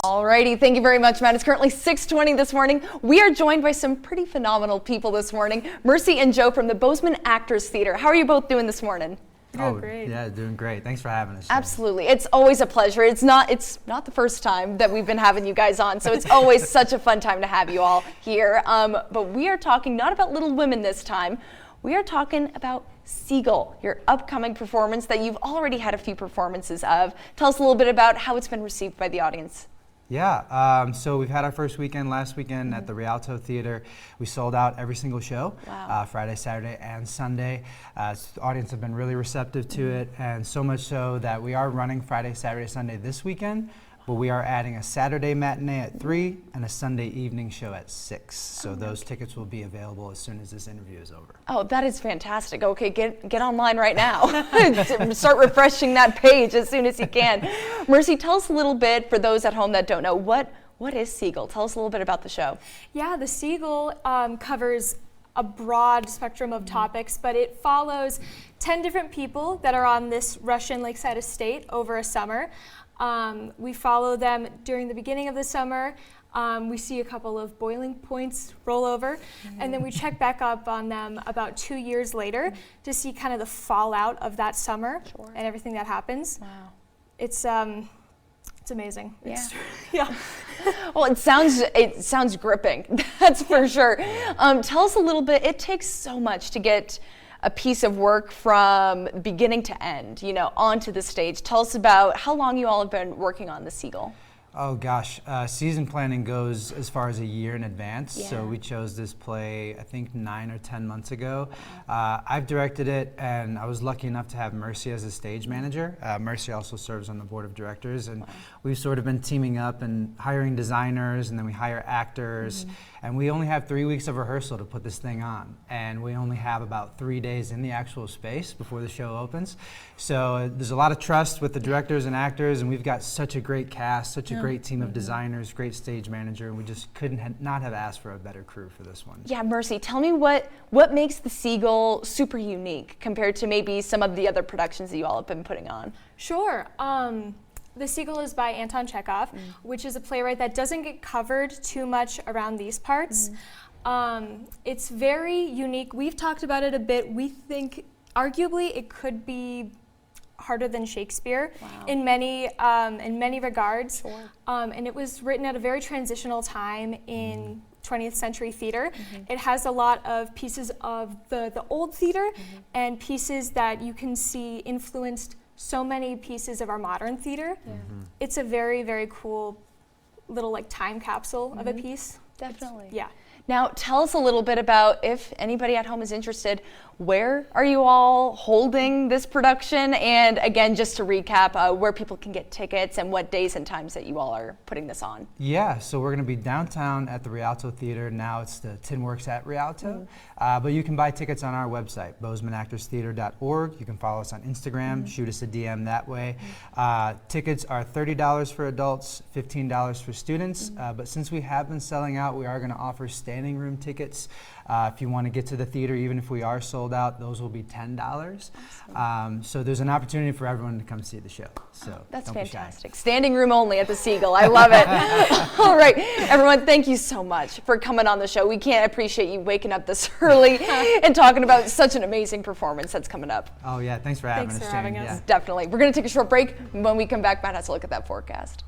Alrighty, thank you very much, Matt. It's currently 6:20 this morning. We are joined by some pretty phenomenal people this morning. Mercy and Joe from the Bozeman Actors Theater. How are you both doing this morning? Doing great. Yeah, doing great. Thanks for having us. Absolutely. It's always a pleasure. It's not the first time that we've been having you guys on, so it's always such a fun time to have you all here. But we are talking not about Little Women this time. We are talking about Seagull, your upcoming performance that you've already had a few performances of. Tell us a little bit about how it's been received by the audience. Yeah, so we've had our first weekend last weekend at the Rialto Theater. We sold out every single show, Friday, Saturday, and Sunday. The audience have been really receptive to it, and so much so that we are running Friday, Saturday, Sunday this weekend, but we are adding a Saturday matinee at 3 and a Sunday evening show at 6. So those tickets will be available as soon as this interview is over. Oh, that is fantastic. Okay, get online right now. Start refreshing that page as soon as you can. Mercy, tell us a little bit, for those at home that don't know, what is Seagull? Tell us a little bit about the show. Yeah, the Seagull covers a broad spectrum of topics, but it follows 10 different people that are on this Russian lakeside estate over a summer. We follow them during the beginning of the summer. We see a couple of boiling points roll over, and then we check back up on them about 2 years later to see kind of the fallout of that summer and everything that happens. Wow. It's amazing. Yeah. Yeah. Well, it sounds gripping. That's for sure. Tell us a little bit. It takes so much to get a piece of work from beginning to end, onto the stage. Tell us about how long you all have been working on the Seagull. Oh gosh, season planning goes as far as a year in advance. Yeah. So we chose this play, I think 9 or 10 months ago. I've directed it, and I was lucky enough to have Mercy as a stage manager. Mercy also serves on the board of directors, and we've sort of been teaming up and hiring designers, and then we hire actors. And we only have 3 weeks of rehearsal to put this thing on, and we only have about 3 days in the actual space before the show opens. So there's a lot of trust with the directors and actors, and we've got such a great cast, such a great team of designers, great stage manager, and we just couldn't not have asked for a better crew for this one. Yeah, Mercy, tell me what makes the Seagull super unique compared to maybe some of the other productions that you all have been putting on? Sure. The Seagull is by Anton Chekhov, which is a playwright that doesn't get covered too much around these parts. It's very unique. We've talked about it a bit. We think arguably it could be harder than Shakespeare in many regards. And it was written at a very transitional time in 20th century theater. It has a lot of pieces of the old theater and pieces that you can see influenced so many pieces of our modern theater. It's a very, very cool little time capsule of a piece. Definitely. Yeah. Now, tell us a little bit about, if anybody at home is interested, where are you all holding this production? And again, just to recap, where people can get tickets and what days and times that you all are putting this on. Yeah, so we're going to be downtown at the Rialto Theater. Now it's the Tin Works at Rialto. But you can buy tickets on our website, bozemanactorstheater.org. You can follow us on Instagram, shoot us a DM that way. Tickets are $30 for adults, $15 for students. But since we have been selling out, we are going to offer standing room tickets. If you want to get to the theater, even if we are sold out, those will be $10. So there's an opportunity for everyone to come see the show. So that's don't fantastic. Standing room only at the Seagull. I love it. All right, everyone, thank you so much for coming on the show. We can't appreciate you waking up this early and talking about such an amazing performance that's coming up. Oh yeah, thanks for having us. Thanks for having us. Definitely. We're going to take a short break. When we come back, Matt has to look at that forecast.